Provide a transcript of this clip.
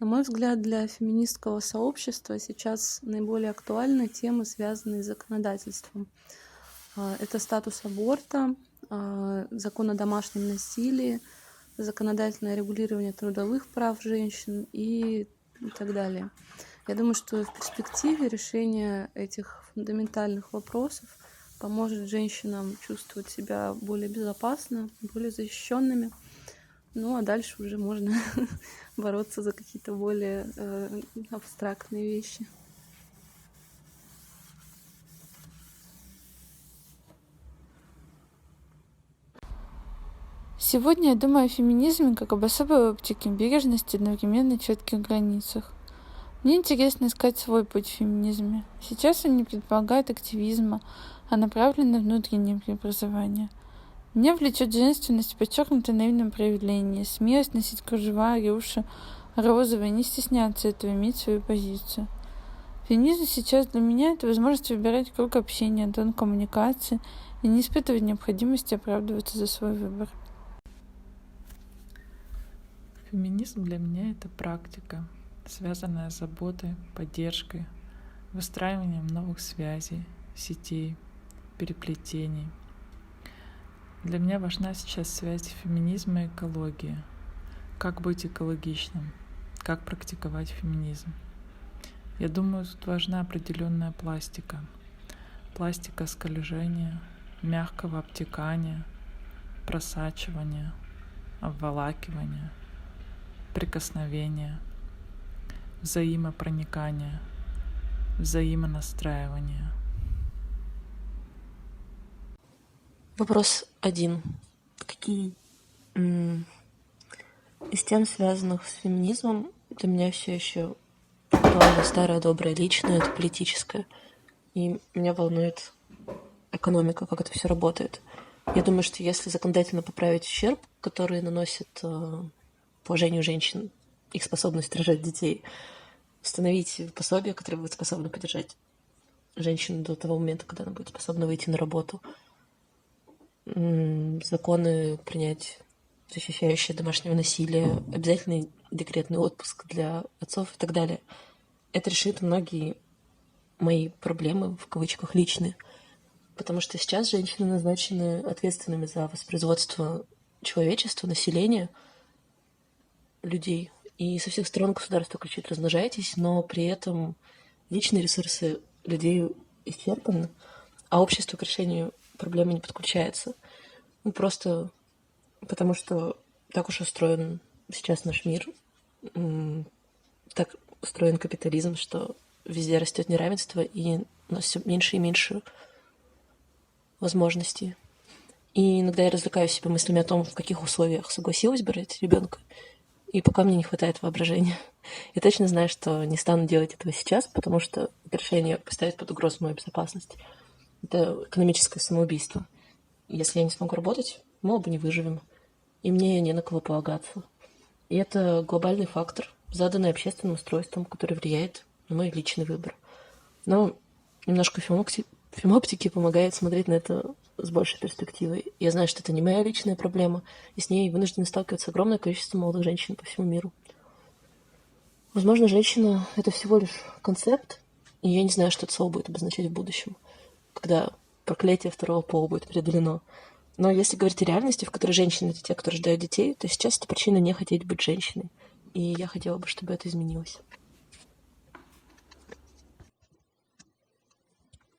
На мой взгляд, для феминистского сообщества сейчас наиболее актуальны темы, связанные с законодательством. Это статус аборта, закон о домашнем насилии, законодательное регулирование трудовых прав женщин и так далее. Я думаю, что в перспективе решение этих фундаментальных вопросов поможет женщинам чувствовать себя более безопасно, более защищенными. Ну, а дальше уже можно бороться за какие-то более абстрактные вещи. Сегодня я думаю о феминизме как об особой оптике, бережности и одновременно четких границах. Мне интересно искать свой путь в феминизме. Сейчас он не предполагает активизма, а направлен на внутреннее преобразование. Меня влечет женственность, подчеркнутая в наивном проявлении, смелость носить кружева, рюши, розовые, не стесняться этого, иметь свою позицию. Феминизм сейчас для меня — это возможность выбирать круг общения, тон коммуникации и не испытывать необходимости оправдываться за свой выбор. Феминизм для меня — это практика, связанная с заботой, поддержкой, выстраиванием новых связей, сетей, переплетений. Для меня важна сейчас связь феминизма и экологии. Как быть экологичным, как практиковать феминизм. Я думаю, тут важна определенная пластика. Пластика скольжения, мягкого обтекания, просачивания, обволакивания, прикосновения, взаимопроникания, взаимонастраивания. Вопрос 1. Какие из тем, связанных с феминизмом, для меня все еще актуально старое, доброе, личное, это политическое. И меня волнует экономика, как это все работает. Я думаю, что если законодательно поправить ущерб, который наносит положению женщин, их способность рожать детей, установить пособие, которое будет способно поддержать женщину до того момента, когда она будет способна выйти на работу, законы принять, защищающие домашнего насилия, обязательный декретный отпуск для отцов и так далее. Это решит многие мои проблемы, в кавычках, личные. Потому что сейчас женщины назначены ответственными за воспроизводство человечества, населения, людей. И со всех сторон государство кричит: размножайтесь, но при этом личные ресурсы людей исчерпаны, а общество к решению проблемы не подключается. Ну, просто потому что так уж устроен сейчас наш мир, так устроен капитализм, что везде растет неравенство, и у нас все меньше и меньше возможностей. И иногда я развлекаю себя мыслями о том, в каких условиях согласилась бы родить ребенка, и пока мне не хватает воображения. Я точно знаю, что не стану делать этого сейчас, потому что это решение поставит под угрозу мою безопасность. Это экономическое самоубийство. Если я не смогу работать, мы оба не выживем, и мне не на кого полагаться. И это глобальный фактор, заданный общественным устройством, который влияет на мой личный выбор. Но немножко фемоптики помогает смотреть на это с большей перспективой. Я знаю, что это не моя личная проблема, и с ней вынуждены сталкиваться огромное количество молодых женщин по всему миру. Возможно, женщина — это всего лишь концепт, и я не знаю, что это слово будет обозначать в будущем, когда проклятие второго пола будет преодолено. Но если говорить о реальности, в которой женщины — это те, кто рождают детей, то сейчас это причина не хотеть быть женщиной. И я хотела бы, чтобы это изменилось.